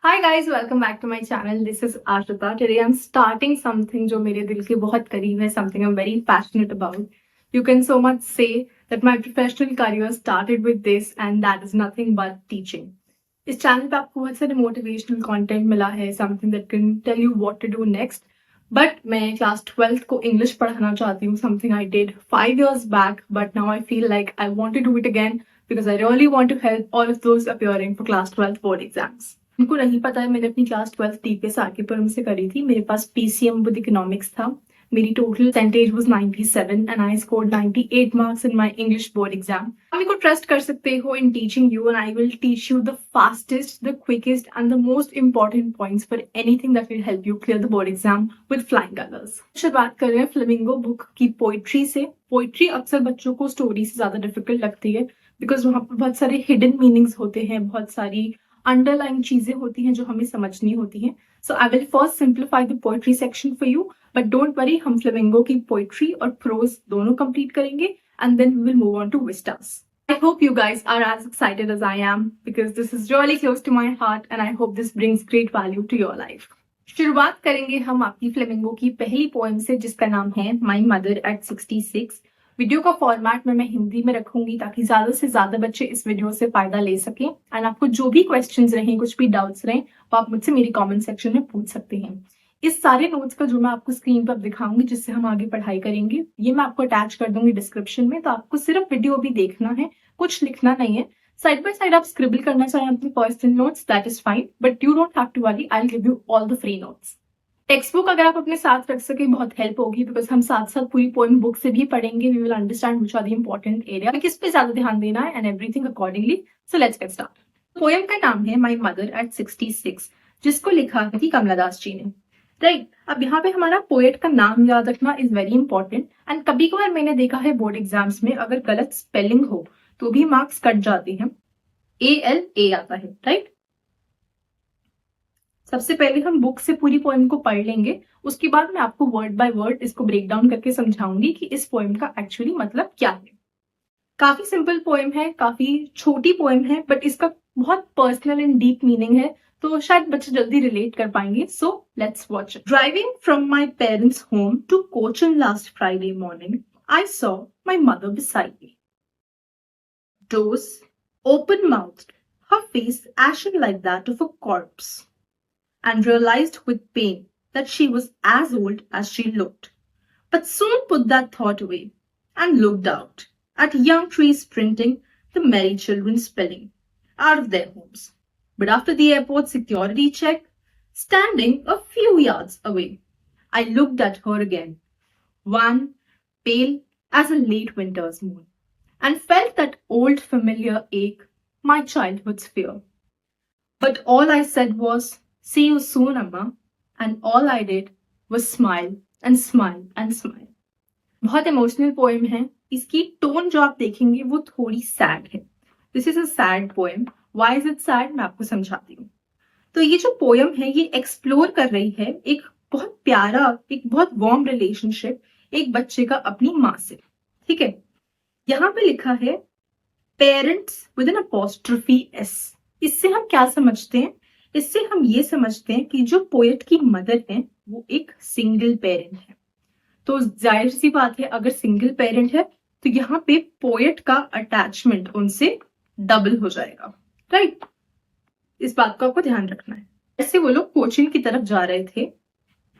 Hi guys, welcome back to my channel. This is Ashita. Today I'm starting something जो मेरे दिल के बहुत करीब है, something I'm very passionate about. You can so much say that my professional career started with this and that is nothing but teaching. इस channel पे आपको बहुत सारे मोटिवेशनल कंटेंट मिला है, something that can tell you what to do next. But मैं class 12th को English पढ़ाना चाहती हूँ, something I did 5 years back, but now I feel like I want to do it again because I really want to help all of those appearing for class 12th board exams. उनको नहीं पता है, मैंने अपनी class 12th TPS RK Puram से करी थी. मेरे पास पीसीएम विद इकोनॉमिक्स था. मेरी total percentage was 97 and I scored 98 marks in my English board exam. आप मेरे को ट्रस्ट कर सकते हो in teaching you and I will teach you the fastest, the quickest and the most important points for anything that will help you clear the board exam with flying colours. शुरुआत कर रहे हैं flamingo book की poetry से. Poetry अक्सर बच्चों को story से ज्यादा डिफिकल्ट लगती है बिकॉज वहां पर बहुत सारे हिडन मीनिंग्स होते हैं, बहुत सारी अंडरलाइन चीजें होती हैं जो हमें समझनी होती हैं. So I will first simplify the poetry section for you, but don't worry, हम फ्लेमिंगो की पोइट्री और प्रोज दोनों कंप्लीट करेंगे and then we will move on to Vistas. I hope you guys are as excited as I am because this is really close to my heart and I hope this brings great value to your life. शुरुआत करेंगे हम आपकी flamingo की पहली poem से जिसका नाम है माई मदर एट 66. वीडियो का फॉर्मेट में मैं हिंदी में रखूंगी ताकि ज्यादा से ज्यादा बच्चे इस वीडियो से फायदा ले सकें. एंड आपको जो भी क्वेश्चंस रहें, कुछ भी डाउट्स रहें, वो आप मुझसे मेरी कमेंट सेक्शन में पूछ सकते हैं. इस सारे नोट्स का जो मैं आपको स्क्रीन पर दिखाऊंगी जिससे हम आगे पढ़ाई करेंगे, ये मैं आपको अटैच कर दूंगी डिस्क्रिप्शन में. तो आपको सिर्फ वीडियो भी देखना है, कुछ लिखना नहीं है. साइड बाय साइड आप स्क्रिबल करना चाहें अपने personal notes, that is fine, but you don't have to worry, I will give you all the free notes. Text book अगर आप अपने साथ रख सके बहुत हेल्प होगी बिकॉज हम साथ साथ पूरी पोएम बुक से भी पढ़ेंगे. We will understand which are the important area, किस पे ज्यादा ध्यान देना है and everything accordingly. So let's get start. Poem का नाम है माई मदर एट 66 जिसको लिखा थी कमला दास जी ने. राइट, अब यहाँ पे हमारा पोएट का नाम याद रखना इज वेरी इंपॉर्टेंट. एंड कभी कभार मैंने देखा है बोर्ड एग्जाम्स में अगर गलत स्पेलिंग हो तो भी मार्क्स कट जाते हैं. ALA आता है. राइट, सबसे पहले हम बुक से पूरी पोएम को पढ़ लेंगे, उसके बाद मैं आपको वर्ड बाय वर्ड इसको ब्रेक डाउन करके समझाऊंगी कि इस पोएम का एक्चुअली मतलब क्या है. काफी सिंपल पोएम है, काफी छोटी पोएम है, बट इसका बहुत पर्सनल एंड डीप मीनिंग है, तो शायद बच्चे जल्दी रिलेट कर पाएंगे. So let's watch. Driving from my parents home to Cochin last Friday morning I saw my mother beside me. Doors open mouthed, her face ashen like that of a corpse, and realized with pain that she was as old as she looked, but soon put that thought away and looked out at young trees sprinting, the merry children spilling out of their homes. But after the airport security check, standing a few yards away, I looked at her again, wan, pale as a late winter's moon, and felt that old familiar ache, my childhood's fear. But all I said was, see you soon, Amma, and all I did was smile and smile and smile. बहुत emotional poem है. इसकी tone जो आप देखेंगे वो थोड़ी sad है. This is a sad poem. Why is it sad, मैं आपको समझाती हूँ. तो ये जो पोएम है ये एक्सप्लोर कर रही है एक बहुत प्यारा, एक बहुत वार्म रिलेशनशिप एक बच्चे का अपनी माँ से. ठीक है, यहाँ पे लिखा है parents with an apostrophe S. इससे हम क्या समझते हैं? इससे हम ये समझते हैं कि जो पोएट की मदर है वो एक सिंगल पेरेंट है. तो जाहिर सी बात है अगर सिंगल पेरेंट है तो यहाँ पे पोएट का अटैचमेंट उनसे डबल हो जाएगा. राइट, इस बात को आपको ध्यान रखना है. ऐसे वो लोग कोचिन की तरफ जा रहे थे.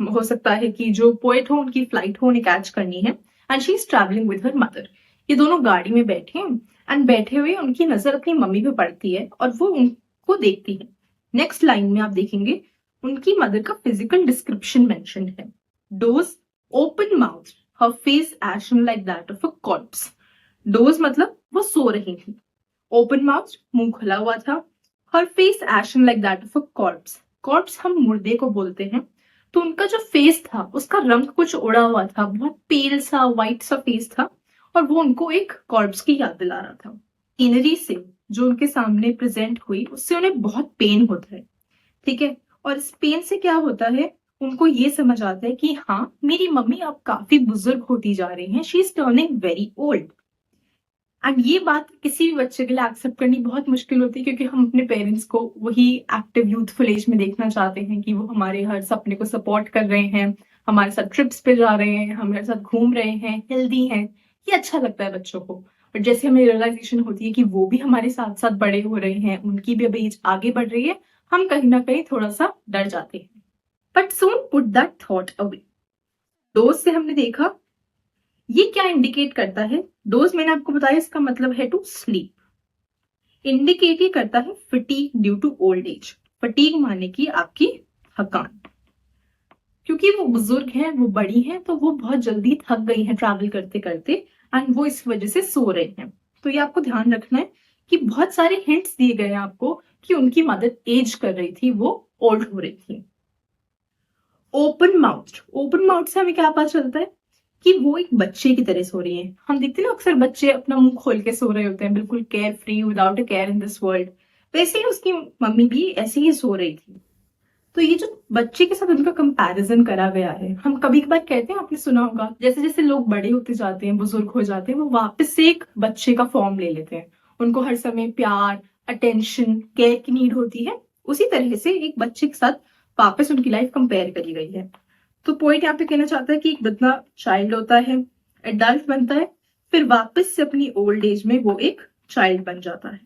हो सकता है कि जो पोएट हो उनकी फ्लाइट हो, उन्हें कैच करनी है and she is travelling with her mother. ये दोनों गाड़ी में बैठे हैं एंड बैठे हुए उनकी नजर अपनी मम्मी पे पड़ती है और वो उनको देखती है. नेक्स्ट लाइन में आप देखेंगे उनकी मदर का फिजिकल डिस्क्रिप्शन मेंशन है. Dose open mouth, her face ashen like that of a corps. Dose मतलब वो सो रही थी. ओपन माउथ, मुंह खुला हुआ था. Her face ashen like that of a corpse. Corpse हम मुर्दे को बोलते हैं. तो उनका जो फेस था उसका रंग कुछ उड़ा हुआ था, बहुत पेल सा व्हाइट सा फेस था और वो उनको एक कॉर्प्स की याद दिला रहा था. सीनरी से जो उनके सामने प्रेजेंट हुई उससे उन्हें बहुत पेन होता है. ठीक है, और इस पेन से क्या होता है, उनको ये समझ आता है कि हाँ मेरी मम्मी अब काफी बुजुर्ग होती जा रही हैं. She is turning very old and ये बात किसी भी बच्चे के लिए एक्सेप्ट करनी बहुत मुश्किल होती है, क्योंकि हम अपने पेरेंट्स को वही एक्टिव यूथफुल एज में देखना चाहते हैं कि वो हमारे हर सपने को सपोर्ट कर रहे हैं, हमारे साथ ट्रिप्स पे जा रहे हैं, हमारे साथ घूम रहे हैं, हेल्दी हैं। ये अच्छा लगता है बच्चों को। बट जैसे हमें रियलाइजेशन होती है कि वो भी हमारे साथ साथ बड़े हो रहे हैं, उनकी भी अब एज आगे बढ़ रही है, हम कहीं ना कहीं थोड़ा सा डर जाते हैं। But soon put that thought away. Dose से हमने देखा ये क्या इंडिकेट करता है। डोज मैंने आपको बताया इसका मतलब है टू स्लीप। इंडिकेट ये करता है fatigue due to old age. Fatigue माने की आपकी थकान, क्योंकि वो बुजुर्ग हैं, वो बड़ी हैं, तो वो बहुत जल्दी थक गई हैं ट्रैवल करते करते, एंड वो इस वजह से सो रहे हैं। तो ये आपको ध्यान रखना है कि बहुत सारे हिंट्स दिए गए हैं आपको कि उनकी मदर एज कर रही थी, वो ओल्ड हो रही थी। Open mouth. ओपन माउथ से हमें क्या पता चलता है कि वो एक बच्चे की तरह सो रही है। हम देखते हैं ना अक्सर बच्चे अपना मुंह खोल के सो रहे होते हैं, बिल्कुल care free, without a care in this world. वैसे ही उसकी मम्मी भी ऐसे ही सो रही थी। तो ये जो बच्चे के साथ उनका कंपैरिजन करा गया है, हम कभी कभार कहते हैं, आपने सुना होगा, जैसे जैसे लोग बड़े होते जाते हैं, बुजुर्ग हो जाते हैं, वो वापस से एक बच्चे का फॉर्म ले लेते हैं। उनको हर समय प्यार, अटेंशन, केयर की नीड होती है। उसी तरह से एक बच्चे के साथ वापस उनकी लाइफ कंपेयर करी गई है। तो पॉइंट यहाँ पे कहना चाहता है कि एक बंदा चाइल्ड होता है, एडल्ट बनता है, फिर वापस से अपनी ओल्ड एज में वो एक चाइल्ड बन जाता है,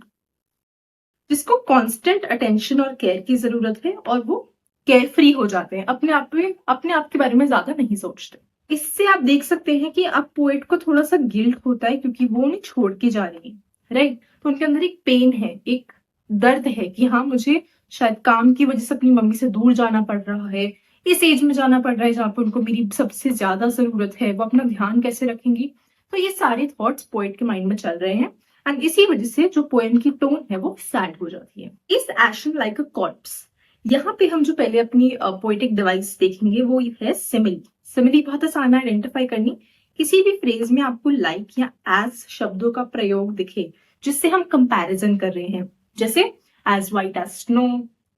जिसको कांस्टेंट अटेंशन और केयर की जरूरत है, और वो केयर फ्री हो जाते हैं, अपने आप के बारे में ज्यादा नहीं सोचते। इससे आप देख सकते हैं कि अब पोएट को थोड़ा सा गिल्ट होता है, क्योंकि वो उन्हें छोड़ के जा रही है, राइट। तो उनके अंदर एक पेन है, एक दर्द है कि हाँ, मुझे शायद काम की वजह से अपनी मम्मी से दूर जाना पड़ रहा है, इस एज में जाना पड़ रहा है जहाँ पे उनको मेरी सबसे ज्यादा जरूरत है। वो अपना ध्यान कैसे रखेंगी। तो ये सारे थॉट्स पोएट के माइंड में चल रहे हैं, एंड इसी वजह से जो पोएम की टोन है वो सैड हो जाती है। इस एक्शन लाइक अ कॉर्प्स, यहाँ पे हम जो पहले अपनी पोएटिक डिवाइस देखेंगे वो है सिमिली। सिमिली बहुत आसान है आइडेंटिफाई करनी। किसी भी फ्रेज में आपको लाइक या एज शब्दों का प्रयोग दिखे जिससे हम कंपैरिजन कर रहे हैं, जैसे as white as snow,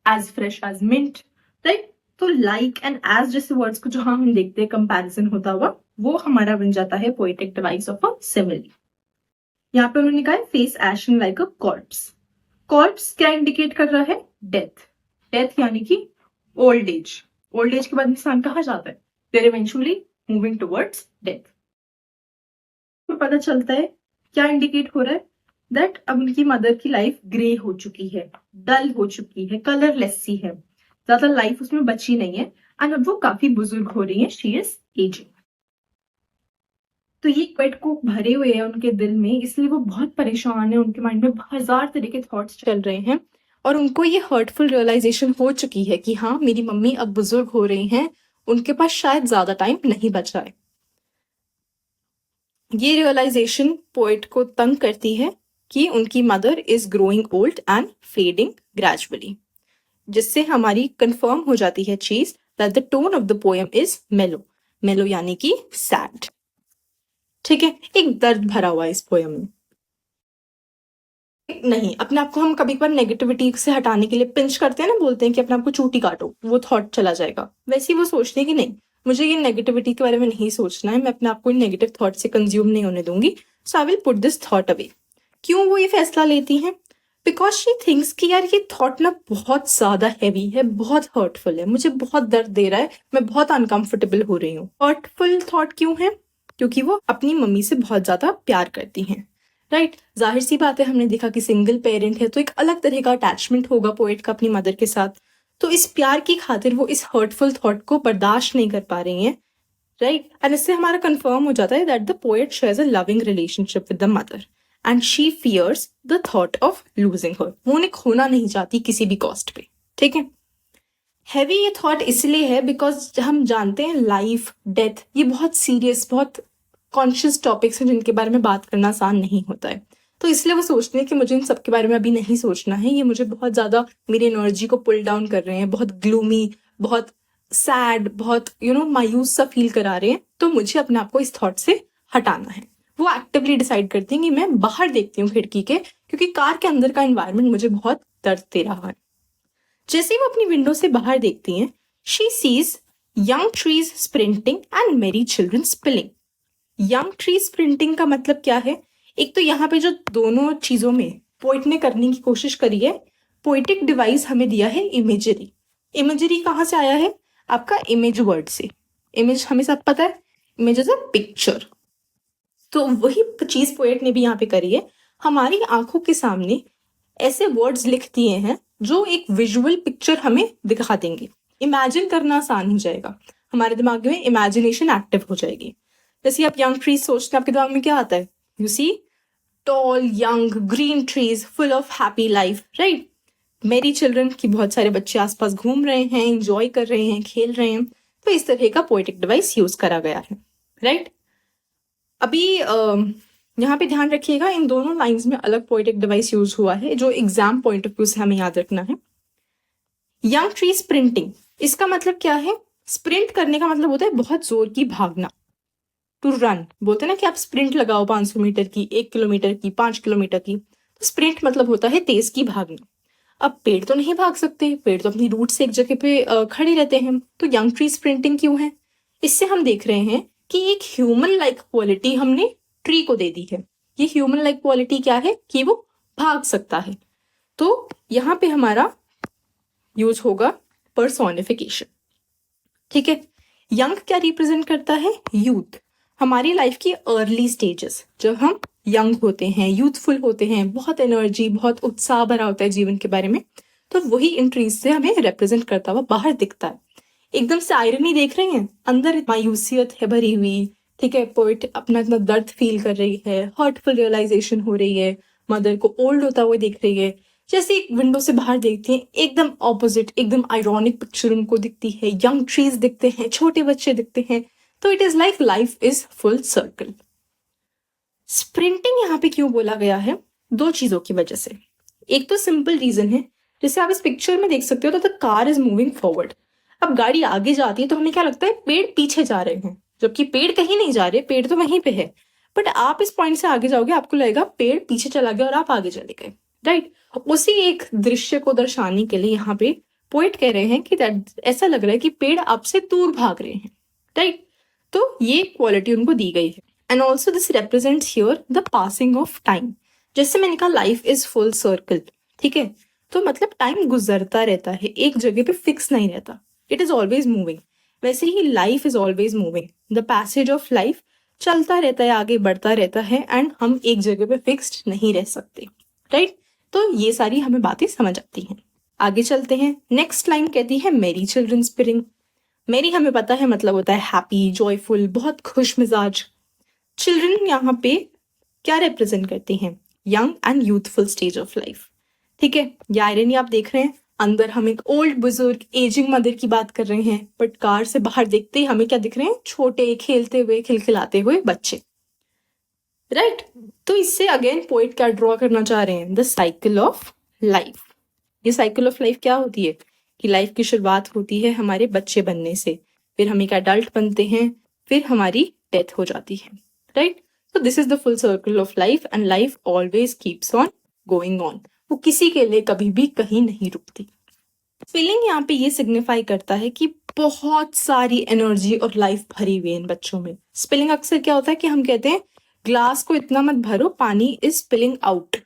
as fresh as mint, right. तो लाइक एंड एज जैसे वर्ड्स को जहां हम देखते हैं कंपैरिजन होता हुआ, वो हमारा बन जाता है poetic device of a simile. यहाँ पे उन्होंने कहा फेस एशन लाइक अ कॉर्प्स। कॉर्प्स क्या इंडिकेट कर रहा है? डेथ। डेथ यानी कि ओल्ड एज। ओल्ड एज के बाद इंसान कहाँ जाता है? There eventually moving towards death. तो पता चलता है क्या इंडिकेट हो रहा है, दैट अब उनकी मदर की लाइफ ग्रे हो चुकी है, डल हो चुकी है, कलरलेस सी है, ज्यादा लाइफ उसमें बची नहीं है, एंड अब वो काफी बुजुर्ग हो रही है, शी इज एजिंग। तो ये क्वेट को भरे हुए हैं उनके दिल में, इसलिए वो बहुत परेशान है, उनके माइंड में हजार तरह के थॉट्स चल रहे हैं, और उनको ये हर्टफुल रियलाइजेशन हो चुकी है कि हाँ, मेरी मम्मी अब बुजुर्ग हो रही हैं, उनके पास शायद ज्यादा टाइम नहीं बचा है। ये रियलाइजेशन पोएट को तंग करती है कि उनकी mother is growing old and fading gradually, जिससे हमारी कंफर्म हो जाती है चीज that the tone of the poem is मेलो। मेलो यानी कि सैड। ठीक है, एक दर्द भरा हुआ है इस पोएम में। नहीं, अपने आप को हम कभी कभार नेगेटिविटी से हटाने के लिए पिंच करते हैं ना, बोलते हैं कि अपने आप को चूटी काटो, वो थॉट चला जाएगा। वैसे ही वो सोचते हैं कि नहीं, मुझे ये नेगेटिविटी के बारे में नहीं सोचना है, मैं अपने आप को नेगेटिव थॉट से कंज्यूम नहीं होने दूंगी, so I will put this thought away. क्यों वो ये फैसला लेती हैं? बिकॉज शी थिंक्स कि यार ये थॉट ना बहुत ज्यादा हैवी है, बहुत हर्टफुल है, मुझे बहुत दर्द दे रहा है, मैं बहुत अनकंफर्टेबल हो रही हूँ। हर्टफुल थॉट क्यों है? क्योंकि वो अपनी मम्मी से बहुत ज्यादा प्यार करती हैं, राइट। जाहिर सी बात है, हमने देखा कि सिंगल पेरेंट है तो एक अलग तरह का अटैचमेंट होगा पोएट का अपनी मदर के साथ। तो इस प्यार की खातिर वो इस हर्टफुल थॉट को बर्दाश्त नहीं कर पा रही हैं, राइट। एंड इससे हमारा कंफर्म हो जाता है that the poet shares a loving relationship with the mother and she fears the thought of losing her. वो उन्हें खोना नहीं चाहती किसी भी कॉस्ट पे, ठीक है। हैवी ये थॉट इसलिए है बिकॉज हम जानते हैं लाइफ, डेथ, ये बहुत सीरियस, बहुत कॉन्शियस टॉपिक्स हैं जिनके बारे में बात करना आसान नहीं होता है। तो इसलिए वो सोचते हैं कि मुझे इन सब के बारे में अभी नहीं सोचना है, ये मुझे बहुत ज्यादा मेरी एनर्जी को पुल डाउन कर रहे हैं, बहुत ग्लूमी, बहुत सैड, बहुत मायूस सा फील करा रहे हैं, तो मुझे अपने आप को इस थॉट से हटाना है। वो एक्टिवली डिसाइड करती हैं कि मैं बाहर देखती हूँ खिड़की के, क्योंकि कार के अंदर का एनवायरनमेंट मुझे बहुत दर्द दे रहा है। जैसे वो अपनी विंडो से बाहर देखती हैं, she sees young trees sprinting and merry children spilling. Young tree sprinting का मतलब क्या है? एक तो यहाँ पे जो दोनों चीजों में पोइट ने करने की कोशिश करी है, पोइटिक डिवाइस हमें दिया है इमेजरी। इमेजरी कहाँ से आया है? आपका इमेज वर्ड से। इमेज हमें सब पता है, इमेज इज अ पिक्चर। तो वही चीज पोएट ने भी यहाँ पे करी है, हमारी आंखों के सामने ऐसे वर्ड्स लिख दिए हैं जो एक विजुअल पिक्चर हमें दिखा देंगे। इमेजिन करना आसान हो जाएगा, हमारे दिमाग में इमेजिनेशन एक्टिव हो जाएगी। जैसे आप यंग ट्रीज सोचते हैं, आपके दिमाग में क्या आता है? You see tall young green trees full of happy life, right? मेरी चिल्ड्रन की बहुत सारे बच्चे आसपास घूम रहे हैं, एंजॉय कर रहे हैं, खेल रहे हैं। तो इस तरह का पोएटिक डिवाइस यूज करा गया है, राइट? अभी यहाँ पे ध्यान रखिएगा, इन दोनों लाइंस में अलग पोएटिक डिवाइस यूज हुआ है जो एग्जाम पॉइंट ऑफ व्यू से हमें याद रखना है। यंग ट्री स्प्रिंटिंग, इसका मतलब क्या है? स्प्रिंट करने का मतलब होता है बहुत जोर की भागना, टू रन। बोलते हैं ना कि आप स्प्रिंट लगाओ 500 मीटर की, 1 किलोमीटर की, 5 किलोमीटर की। तो स्प्रिंट मतलब होता है तेज की भागना। अब पेड़ तो नहीं भाग सकते, पेड़ तो अपनी रूट से एक जगह पे खड़े रहते हैं। तो यंग ट्री स्प्रिंटिंग क्यों है? इससे हम देख रहे हैं कि एक ह्यूमन लाइक क्वालिटी हमने ट्री को दे दी है। ये ह्यूमन लाइक क्वालिटी क्या है? कि वो भाग सकता है। तो यहाँ पे हमारा यूज होगा पर्सोनिफिकेशन, ठीक है? यंग क्या रिप्रेजेंट करता है? यूथ, हमारी लाइफ की अर्ली स्टेजेस, जब हम यंग होते हैं, यूथफुल होते हैं, बहुत एनर्जी, बहुत उत्साह भरा होता है जीवन के बारे में। तो वही इन ट्रीज से हमें रिप्रेजेंट करता हुआ बाहर दिखता है। एकदम से आयरनी देख रहे हैं, अंदर मायूसियत है भरी हुई, ठीक है? पोइट अपना इतना दर्द फील कर रही है, हर्टफुल रियलाइजेशन हो रही है, मदर को ओल्ड होता हुआ देख रही है। जैसे एक विंडो से बाहर देखती हैं, एकदम ऑपोजिट, एकदम आयरॉनिक पिक्चर उनको दिखती है। यंग ट्रीज दिखते हैं, छोटे बच्चे दिखते हैं। तो it is like life is full circle. Sprinting यहाँ पे क्यों बोला गया है? दो चीजों की वजह से। एक तो सिंपल रीजन है, जैसे आप इस पिक्चर में देख सकते हो, तो the car is moving forward. अब गाड़ी आगे जाती है तो हमें क्या लगता है? पेड़ पीछे जा रहे हैं, जबकि पेड़ कहीं नहीं जा रहे, पेड़ तो वहीं पे है। बट आप इस पॉइंट से आगे जाओगे, आपको लगेगा पेड़ पीछे चला गया और आप आगे चले गए, राइट? उसी एक दृश्य को दर्शाने के लिए यहाँ पे पोएट कह रहे हैं कि ऐसा लग रहा है कि पेड़ आपसे दूर भाग रहे हैं, राइट? तो ये क्वालिटी उनको दी गई है। And also this represents here the passing of time. जैसे मैंने कहा लाइफ इज फुल सर्कल, ठीक है? तो मतलब टाइम गुजरता रहता है, एक जगह पे फिक्स नहीं रहता, इट इज ऑलवेज मूविंग। वैसे ही life is always moving, the passage of life चलता रहता है, आगे बढ़ता रहता है, एंड हम एक जगह पे फिक्स्ड नहीं रह सकते, राइट? तो ये सारी हमें बातें समझ आती हैं। आगे चलते हैं। नेक्स्ट लाइन कहती है मेरी चिल्ड्रन स्पिरिंग। मेरी हमें पता है मतलब होता है हैप्पी, जॉयफुल, बहुत खुश मिजाज। चिल्ड्रन यहाँ पे क्या रिप्रेजेंट करती हैं? Young and youthful stage of life, ठीक है? ये आयरनी आप देख रहे हैं, अंदर हम एक ओल्ड बुजुर्ग एजिंग मदर की बात कर रहे हैं, बट कार से बाहर देखते ही हमें क्या दिख रहे हैं? छोटे खेलते हुए, खिलखिलाते हुए बच्चे, राइट? तो इससे अगेन पोएट क्या ड्रॉ करना चाह रहे हैं? The cycle of life. ये साइकिल ऑफ लाइफ क्या होती है? कि लाइफ की शुरुआत होती है हमारे बच्चे बनने से, फिर हम एक एडल्ट बनते हैं, फिर हमारी डेथ हो जाती है, राइट? तो this is the full circle of life, and life always keeps on going on. वो किसी के लिए कभी भी कहीं नहीं रुकती। फीलिंग यहाँ पे ये सिग्निफाई करता है कि बहुत सारी एनर्जी और लाइफ भरी हुई है इन बच्चों में। स्पिलिंग अक्सर क्या होता है कि हम कहते हैं ग्लास को इतना मत भरो, पानी इज स्पिलिंग आउट,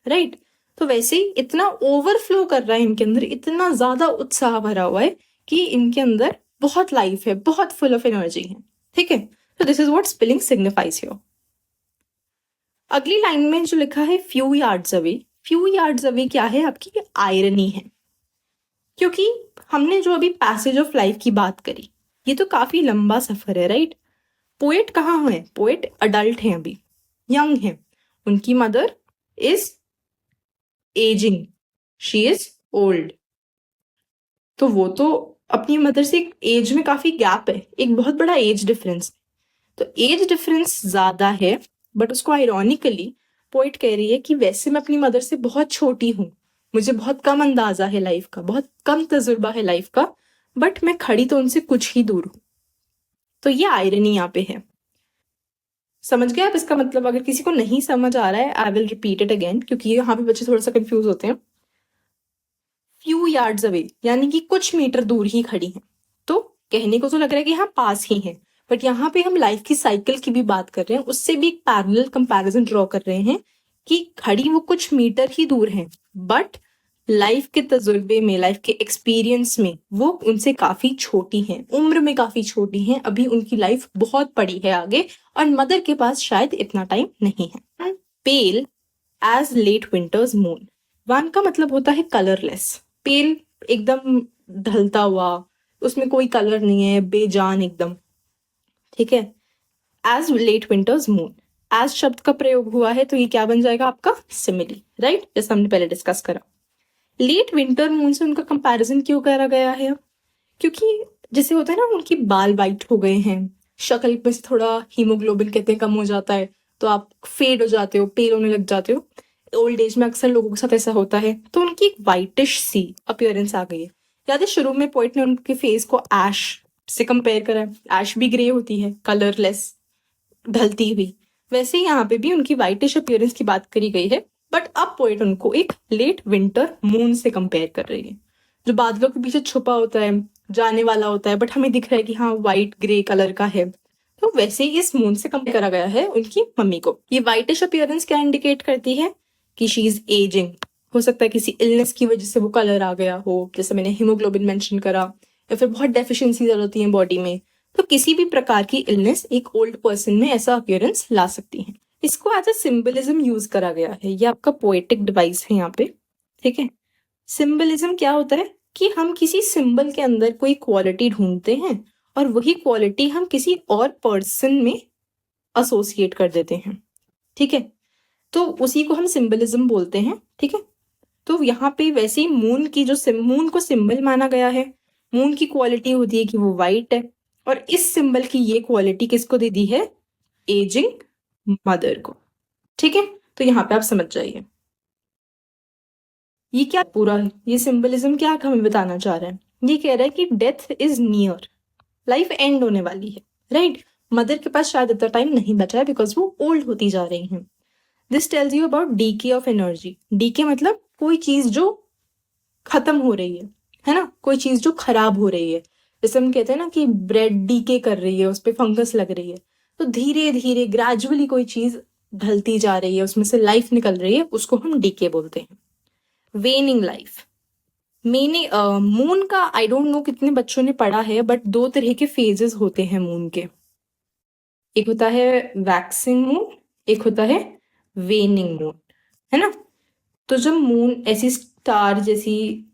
राइट? तो वैसे ही इतना ओवरफ्लो कर रहा है इनके अंदर, इतना ज्यादा उत्साह भरा हुआ है कि इनके अंदर बहुत लाइफ है, बहुत फुल ऑफ एनर्जी है, ठीक है? तो this is what spilling signifies here. अगली लाइन में जो लिखा है few yards away, few yards away क्या है? आपकी आयरनी है, क्योंकि हमने जो अभी पैसेज ऑफ लाइफ की बात करी, ये तो काफी लंबा सफर है, राइट? पोएट कहाँ है? पोएट अडल्ट हैं, अभी यंग हैं, उनकी mother is ageing, she is old. तो वो तो अपनी मदर से एक एज में काफी गैप है, एक बहुत बड़ा एज डिफरेंस। तो एज डिफरेंस ज्यादा है, बट उसको आयरॉनिकली पोएट कह रही है कि वैसे मैं अपनी मदर से बहुत छोटी हूँ, मुझे बहुत कम अंदाजा है लाइफ का, बहुत कम तजुर्बा है लाइफ का, बट मैं खड़ी तो उनसे कुछ ही दूर हूँ। तो ये आयरनी यहाँ पे है। समझ गए आप इसका मतलब? अगर किसी को नहीं समझ आ रहा है, I will repeat it again, क्योंकि यहाँ पे बच्चे थोड़ा सा कंफ्यूज होते हैं। फ्यू यार्ड्स अवे यानी कि कुछ मीटर दूर ही खड़ी हैं, तो कहने को तो लग रहा है कि हाँ पास ही हैं, बट यहाँ पे हम लाइफ की साइकिल की भी बात कर रहे हैं, उससे भी एक पैरेलल कंपैरिजन ड्रॉ कर रहे हैं कि घड़ी वो कुछ मीटर ही दूर है, बट लाइफ के तजुर्बे में, लाइफ के एक्सपीरियंस में वो उनसे काफी छोटी हैं, उम्र में काफी छोटी हैं, अभी उनकी लाइफ बहुत पड़ी है आगे, और मदर के पास शायद इतना टाइम नहीं है। पेल एज लेट विंटर्स मून, वान का मतलब होता है कलरलेस, पेल एकदम ढलता हुआ, उसमें कोई कलर नहीं है, बेजान एकदम, ठीक है। As late winter's moon, as शब्द का प्रयोग हुआ है तो ये क्या बन जाएगा आपका सिमिली, राइट, जैसे हमने पहले डिस्कस करा। लेट विंटर मून से उनका कंपैरिजन क्यों करा गया है? क्योंकि जैसे होता है ना, उनकी बाल वाइट हो गए हैं, शक्ल पे से थोड़ा हीमोग्लोबिन कहते हैं कम हो जाता है, तो आप फेड हो जाते हो, पेल होने लग जाते हो। ओल्ड एज में अक्सर लोगों के साथ ऐसा होता है, तो उनकी एक वाइटिश सी अपीयरेंस आ गई है। याद है शुरू में पोइट ने उनके फेस को ऐश से कंपेयर करा है, ऐश भी ग्रे होती है, कलरलेस, ढलती हुई, वैसे ही यहाँ पे भी उनकी वाइटिश अपीयरेंस की बात करी गई है, बट अब पोएट उनको एक लेट विंटर मून से कंपेयर कर रही है, जो बादलों के पीछे छुपा होता है, जाने वाला होता है, बट हमें दिख रहा है कि हाँ व्हाइट ग्रे कलर का है, तो वैसे ही इस मून से कंपेयर करा गया है उनकी मम्मी को। ये वाइटिश अपीयरेंस क्या इंडिकेट करती है कि शी इज एजिंग, हो सकता है किसी इलनेस की वजह से वो कलर आ गया हो, जैसे मैंने हीमोग्लोबिन मेंशन करा, या फिर बहुत डेफिशिएंसीज होती हैं बॉडी में, तो किसी भी प्रकार की इलनेस एक ओल्ड पर्सन में ऐसा अपीयरेंस ला सकती है। इसको एज अ सिंबलिज्म यूज करा गया है, ये आपका पोएटिक डिवाइस है यहाँ पे, ठीक है। सिंबलिज्म क्या होता है कि हम किसी सिंबल के अंदर कोई क्वालिटी ढूंढते हैं और वही क्वालिटी हम किसी और पर्सन में एसोसिएट कर देते हैं, ठीक है, तो उसी को हम सिंबलिज्म बोलते हैं, ठीक है। तो यहाँ पे वैसे ही मून की जो मून को सिंबल माना गया है, मून की क्वालिटी होती है कि वो वाइट है, और इस सिंबल की ये क्वालिटी किसको दे दी है? एजिंग मदर को, ठीक है। तो यहाँ पे आप समझ जाइए ये क्या पूरा, ये सिंबलिज्म क्या हमें बताना चाह रहा है? ये कह रहा है कि death is near, life and होने वाली है, राइट। मदर के पास शायद इतना टाइम नहीं बचा है बिकॉज वो ओल्ड होती जा रही हैं। This tells you about decay of energy. Decay मतलब कोई चीज जो खत्म हो रही है ना, कोई चीज जो खराब हो रही है, जैसे हम कहते हैं ना कि ब्रेड डीके कर रही है, उस पर फंगस लग रही है, तो धीरे धीरे ग्रेजुअली कोई चीज ढलती जा रही है, उसमें से लाइफ निकल रही है, उसको हम डीके बोलते हैं। वेनिंग लाइफ, मैंने मून का आई डोंट नो कितने बच्चों ने पढ़ा है, बट 2 तरह के फेजेस होते हैं मून के, एक होता है वैक्सिंग मून, एक होता है वेनिंग मून, है ना। तो जब मून ऐसी स्टार जैसी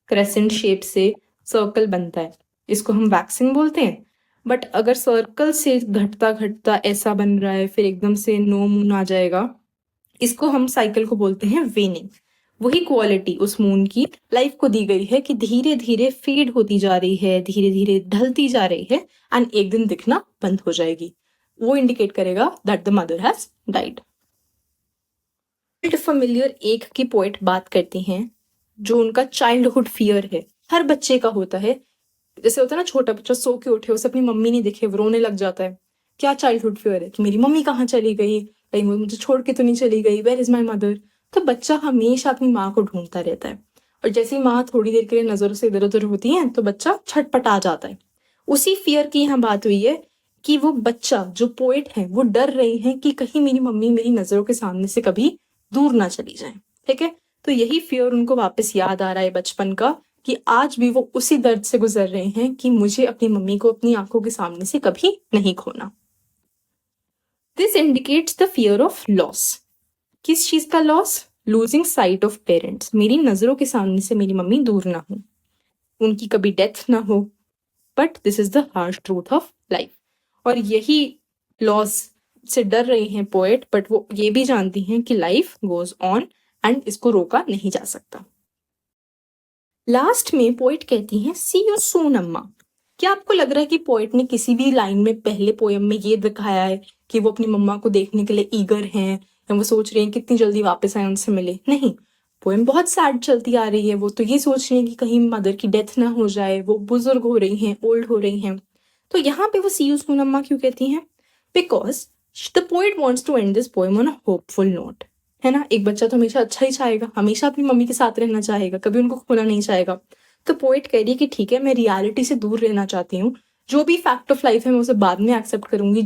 क्रेसेंट शेप से सर्कल बनता है, इसको हम वैक्सिंग बोलते हैं। बट अगर सर्कल से घटता घटता ऐसा बन रहा है, फिर एकदम से नो मून आ जाएगा, इसको हम साइकिल को बोलते हैं वेनिंग। वही क्वालिटी उस मून की लाइफ को दी गई है कि धीरे धीरे फेड होती जा रही है, धीरे धीरे ढलती जा रही है, एंड एक दिन दिखना बंद हो जाएगी। वो इंडिकेट करेगा that the mother has died. Familiar एक की पोएट बात करती हैं जो उनका चाइल्डहुड फियर है, हर बच्चे का होता है। जैसे होता है ना, छोटा बच्चा सो के उठे, उसे अपनी मम्मी नहीं दिखे, वो रोने लग जाता है। क्या चाइल्डहुड फियर है कि मेरी मम्मी कहाँ चली गई, कहीं वो मुझे छोड़ के तो नहीं चली गई, वेयर इज माई मदर। तो बच्चा हमेशा अपनी माँ को ढूंढता रहता है, और जैसे ही माँ थोड़ी देर के लिए नजरों से इधर उधर होती है तो बच्चा छटपटा जाता है। उसी फियर की यहाँ बात हुई है कि वो बच्चा जो पोएट है वो डर रही है कि कहीं मेरी मम्मी मेरी नजरों के सामने से कभी दूर ना चली जाए, ठीक है। तो यही फियर उनको वापस याद आ रहा है बचपन का, कि आज भी वो उसी दर्द से गुजर रहे हैं कि मुझे अपनी मम्मी को अपनी आंखों के सामने से कभी नहीं खोना। This indicates the fear of loss. किस चीज का loss? Losing site of parents, मेरी नजरों के सामने से मेरी मम्मी दूर ना हो, उनकी कभी डेथ ना हो, but this is the harsh truth of life. और यही लॉस से डर रही हैं पोएट, बट वो ये भी जानती हैं कि लाइफ गोज ऑन एंड इसको रोका नहीं जा सकता। लास्ट में पोएट कहती हैं सी यू सून अम्मा। क्या आपको लग रहा है कि पोएट ने किसी भी लाइन में पहले पोएम में ये दिखाया है कि वो अपनी मम्मा को देखने के लिए ईगर हैं, या वो सोच रहे हैं कितनी जल्दी वापस आए उनसे मिले? नहीं, पोएम बहुत सैड चलती आ रही है। वो तो ये सोच रही है कि कहीं मदर की डेथ ना हो जाए, वो बुजुर्ग हो रही हैं, ओल्ड हो रही हैं। तो यहाँ पे वो सी यू सून अम्मा क्यों कहती हैं? Because the poet wants to end this poem on a hopeful note, है ना। एक बच्चा तो हमेशा अच्छा ही चाहेगा, हमेशा अपनी मम्मी के साथ रहना चाहेगा, कभी उनको खोना नहीं चाहेगा। तो पोएट कह रही है कि ठीक है, मैं रियलिटी से दूर रहना चाहती हूँ, जो भी फैक्ट ऑफ लाइफ है मैं उसे बाद में एक्सेप्ट करूंगी,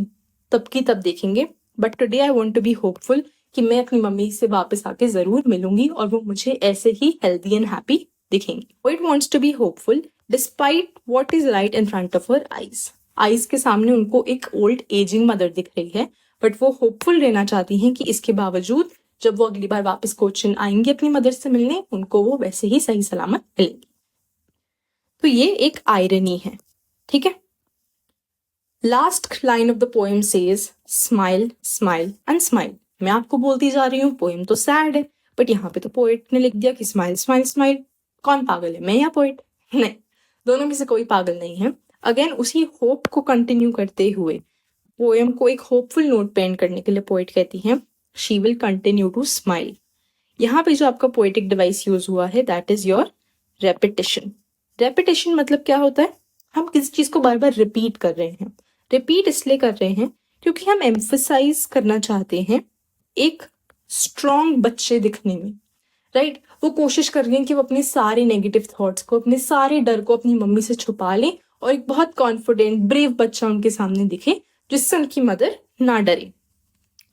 तब की तब देखेंगे। But today I want to be hopeful कि मैं अपनी मम्मी से वापस आके जरूर मिलूंगी और वो मुझे ऐसे ही हेल्दी एंड हैप्पी दिखेंगी। Poet wants to be hopeful despite what is right in front of her eyes. Eyes के सामने उनको एक ओल्ड एजिंग मदर दिख रही है, बट वो होपफुल रहना चाहती हैं कि इसके बावजूद जब वो अगली बार वापस कोचिन आएंगे अपनी मदर से मिलने, उनको वो वैसे ही सही सलामत मिलेंगी। तो ये एक आयरनी है, ठीक है। Last line of the poem says smile smile and smile. मैं आपको बोलती जा रही हूँ पोएम तो सैड है, बट यहाँ पे तो पोएट ने लिख दिया कि स्माइल स्माइल स्माइल। कौन पागल है, मैं या पोएट? नहीं, दोनों में से कोई पागल नहीं है। अगेन उसी होप को कंटिन्यू करते हुए पोएम को एक होपफुल नोट पे एंड करने के लिए पोएट कहती है she will continue to smile. यहाँ पे जो आपका पोएटिक डिवाइस यूज हुआ है that is your repetition. Repetition मतलब क्या होता है? हम किसी चीज को बार बार रिपीट कर रहे हैं। रिपीट इसलिए कर रहे हैं क्योंकि हम एम्फसाइज करना चाहते हैं एक स्ट्रॉन्ग बच्चे दिखने में, राइट? वो कोशिश कर रहे हैं कि वो अपने सारे नेगेटिव थॉट्स को, अपने सारे डर को अपनी मम्मी से छुपा लें और एक बहुत कॉन्फिडेंट ब्रेव बच्चा उनके सामने दिखे जिससे उनकी मदर ना डरे,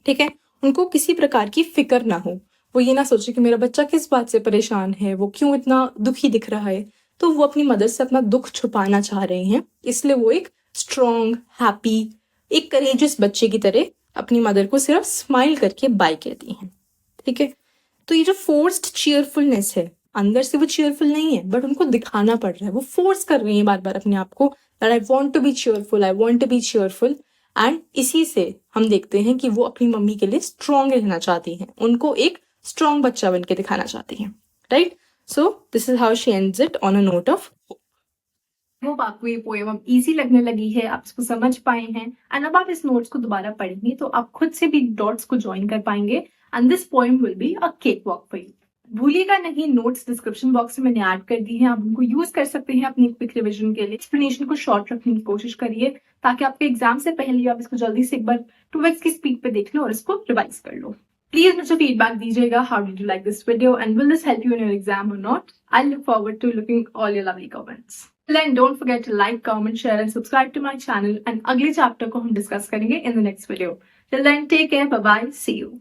ठीक है? उनको किसी प्रकार की फिक्र ना हो, वो ये ना सोचे कि मेरा बच्चा किस बात से परेशान है, वो क्यों इतना दुखी दिख रहा है। तो वो अपनी मदर से अपना दुख छुपाना चाह रहे हैं, इसलिए वो एक स्ट्रॉन्ग, हैप्पी, एक करेजियस बच्चे की तरह अपनी मदर को सिर्फ स्माइल करके बाय कहती हैं, ठीक है? तो ये जो फोर्स्ड चीयरफुलनेस है, अंदर से वो चीयरफुल नहीं है बट उनको दिखाना पड़ रहा है, वो फोर्स कर रही है बार बार अपने आप को that I want to be cheerful, I want to be cheerful. And इसी से हम देखते हैं कि वो अपनी मम्मी के लिए स्ट्रॉन्ग रहना चाहती हैं, उनको एक स्ट्रॉन्ग बच्चा बन के दिखाना चाहती हैं, right? So this is how she ends it on a note of hope. Hope आपको ये पोएम अब इजी लगने लगी है, आप इसको समझ पाए हैं, एंड अब आप इस नोट्स को दोबारा पढ़ेंगे तो आप खुद से भी डॉट्स को ज्वाइन कर पाएंगे and this poem will be a cake walk for you. भूलिएगा नहीं, नोट्स डिस्क्रिप्शन बॉक्स में मैंने ऐड कर दी हैं, आप उनको यूज कर सकते हैं अपनी क्विक रिविजन के लिए। एक्सप्लेनेशन को शॉर्ट रखने की कोशिश करिए ताकि आपके एग्जाम से पहले आप इसको जल्दी से एक बार 2x की स्पीड पे देख लो और इसको रिवाइज कर लो। प्लीज मुझे फीडबैक दीजिएगा, how did you like this video and will this help you in your exam और not? I look forward to looking all your lovely comments. Then don't forget to like, comment, share and subscribe to my channel, and अगले chapter को हम discuss करेंगे in the next video. Till then, take care, bye bye, see you.